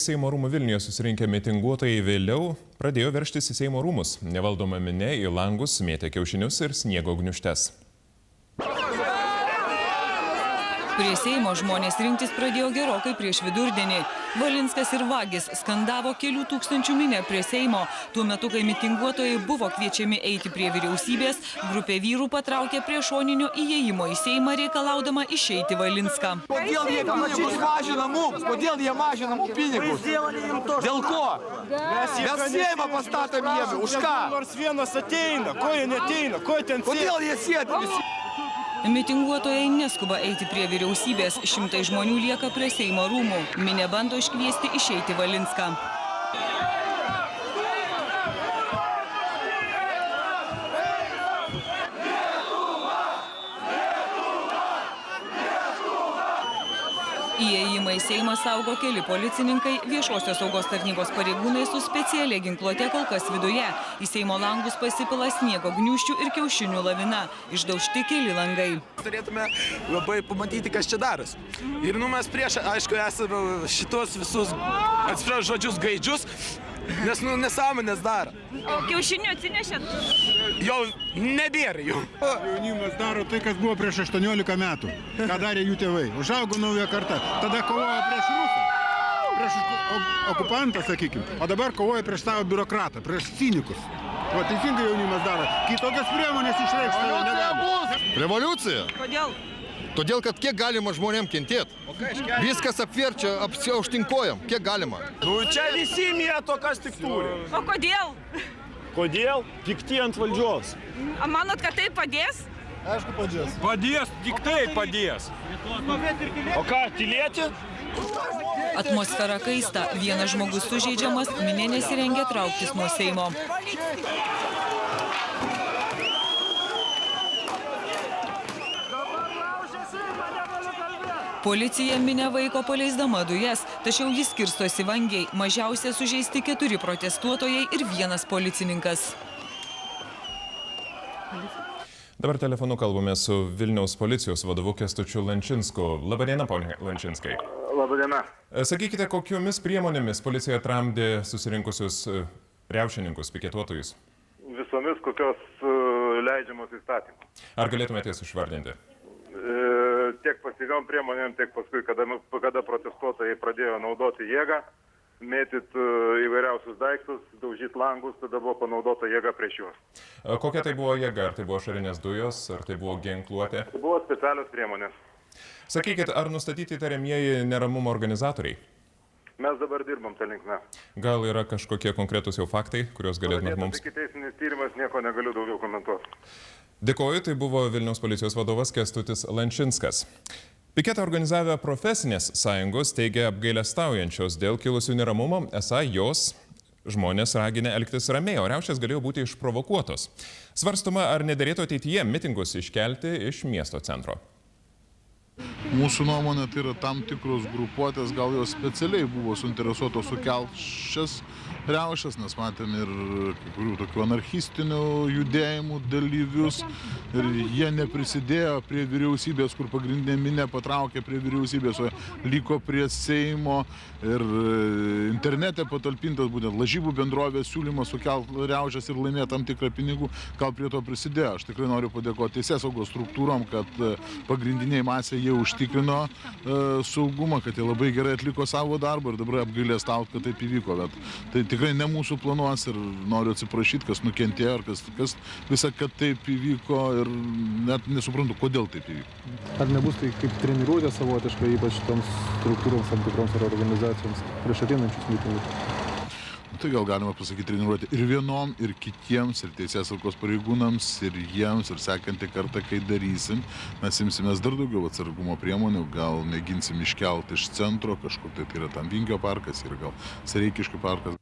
Seimo rūmų Vilniuje susirinkę mitinguotojai vėliau pradėjo veržtis į Seimo rūmus. Nevaldoma minia į langus mėtė kiaušinius ir sniego gniūžtes. Prie Seimo žmonės rinktis pradėjo gerokai prieš vidurdienį. Valinskas ir Vagis skandavo kelių tūkstančių minią prie Seimo. Tuo metu, kai mitinguotojai buvo kviečiami eiti prie vyriausybės, grupė vyrų patraukė prie šoninio įėjimo į Seimą reikalaudama išeiti Valinską. Kodėl jie pinigus mažina mums? Kodėl jie mažina mums pinigus? Dėl ko? Mes Seimą pastatėm jiem. Už ką? Nors vienas ateina, ko jie neteina, ko ten sėdi? Kodėl jie sėdi visi? Mitinguotojai neskuba eiti prie vyriausybės, šimtai žmonių lieka prie Seimo rūmų. Minia bando iškviesti išeiti Valinską. Įėjimą į Seimą saugo keli policininkai, viešosios saugos tarnybos pareigūnai su specialia ginkluote kol kas viduje. Į Seimo langus pasipila sniego gniūžčių ir kiaušinių lavina. Išdaužti keli langai. Turėtume labai pamatyti, kas čia darosi. Ir mes prieš, aišku, esame šitos visus, atsiprašau žodžius, gaidžius, nes nesąmonės daro. O kiaušinių atsinešėt? Jau nebėra jų. Jaunimas daro tai, kas buvo prieš 18 metų. Ką darė jų tėvai. Užaugo nauja karta. Tada kovojo prieš rusą, prieš okupantą, sakykim. O dabar kovoja prieš savo biurokratą, prieš cinikus. O teisingai jaunimas daro. Kitokias priemonės išreikšti negali. Revoliucija. Kodėl? Todėl, kad kiek galima žmonėm kentėti. Viskas apverčia, apsiauštinkojam. Kiek galima. Čia visi mėto, kas tik turi. O kodėl? Kodėl? Pikti ant valdžios. Manot, kad tai padės? Aišku, padės. Padės, tik tai padės. O ką, tylėti? Atmosfera kaista. Vienas žmogus sužeidžiamas, minia nesirengia trauktis nuo Seimo. Policija minią vaiko paleisdama dujas, tačiau jis skirstosi vangiai. Mažiausia sužeisti 4 protestuotojai ir 1 policininkas. Dabar telefonu kalbame su Vilniaus policijos vadovu Kęstučiu Lančinsku. Labadiena, pone Lančinskai. Labadiena. Sakykite, kokiomis priemonėmis policija tramdė susirinkusius riaušininkus, piketuotojus? Visomis, kokios leidžiamos įstatymų. Ar galėtumėte jas išvardinti? Tiek pasyviom priemonėm, tiek paskui, kada protestuotojai pradėjo naudoti jėgą, mėtyti įvairiausius daiktus, daužyti langus, tada buvo panaudota jėga prieš juos. Kokia tai buvo jėga? Ar tai buvo ašarinės dujos, ar tai buvo ginkluotė? Tai buvo specialios priemonės. Sakykit, ar nustatyti įtariamieji neramumo organizatoriai? Mes dabar dirbam tą linkmę. Gal yra kažkokie konkretūs jau faktai, kuriuos galėtumėt mums? Ikiteisminis tyrimas, nieko negaliu daugiau komentuoti. Dėkoju, tai buvo Vilniaus policijos vadovas Kęstutis Lančinskas. Piketą organizavę profesinės sąjungos teigia apgailestaujančios dėl kilusių neramumų, esą jos žmonės raginę elgtis ramiai, o riaušės galėjo būti išprovokuotos. Svarstoma, ar nederėtų ateityje mitingus iškelti iš miesto centro. Mūsų nuomonė, tai yra tam tikros grupuotės, gal jos specialiai buvo suinteresuotos sukelti šias riaušes, nes matėm ir kai kurių tokių anarchistinių judėjimų dalyvius ir jie neprisidėjo prie vyriausybės, kur pagrindinė minė patraukė prie vyriausybės, o liko prie Seimo ir internete patalpintas būtent lažybų bendrovės siūlymas sukelti riaušes ir laimėti tam tikrą pinigų, gal prie to prisidėjo. Aš tikrai noriu padėkoti teisėsaugos struktūrom, kad pagrindiniai masė jie užtikrino saugumą, kad jie labai gerai atliko savo darbą ir dabar apgailestauti, kad taip įvyko, bet tai tikrai ne mūsų planuos ir noriu atsiprašyti, kas nukentėjo ir kas visą, kad taip įvyko ir net nesuprantu, kodėl taip įvyko. Ar nebus tai kaip treniruotė savotiška, ypač toms struktūroms, tam tikroms ar organizacijoms prieš ateinančius mitingus? Tai gal galima pasakyti treniruoti ir vienom, ir kitiems, ir teisėsaugos pareigūnams, ir jiems, ir sekantį kartą, kai darysim, mes imsimės dar daugiau atsargumo priemonių, gal mėginsim iškelti iš centro, kažkur tai yra tam Vingio parkas ir gal Sereikiškių parkas.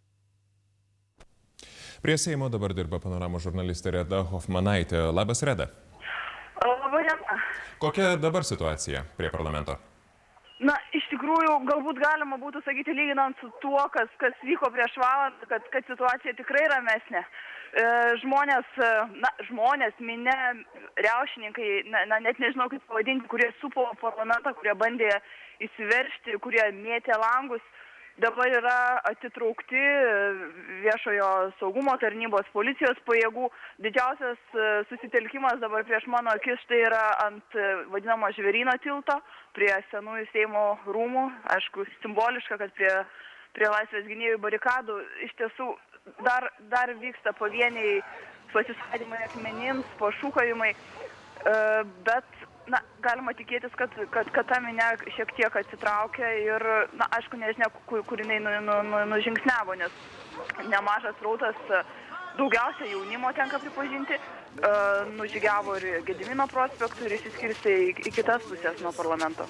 Prie Seimo dabar dirba Panoramos žurnalistė Reda Hofmanaitė. Labas, Reda. Labadiena. Kokia dabar situacija prie parlamento? Na, iš tikrųjų, galbūt galima būtų sakyti, lyginant su tuo, kas vyko prieš valandą, kad situacija tikrai ramesnė. Žmonės, minia, riaušininkai, net nežinau kaip pavadinti, kurie supo parlamentą, kurie bandė įsiveržti, kurie mėtė langus, dabar yra atitraukti viešojo saugumo tarnybos, policijos pajėgų. Didžiausias susitelkimas dabar prieš mano akis tai yra ant vadinamo Žvėryno tilto, prie senųjų Seimo rūmų. Aišku, simboliška, kad prie Laisvės gynėjų barikadų iš tiesų dar vyksta pavieniai pasisakymai akmenims, pašūkavimai, bet galima tikėtis, kad ta minia šiek tiek atsitraukia ir, aišku, nežinia, kur jinai nužingsniavo, nes nemažas rautas, daugiausia jaunimo tenka pripažinti, nužygiavo ir Gedimino prospektų ir išsiskirstė į kitas pusės nuo parlamento.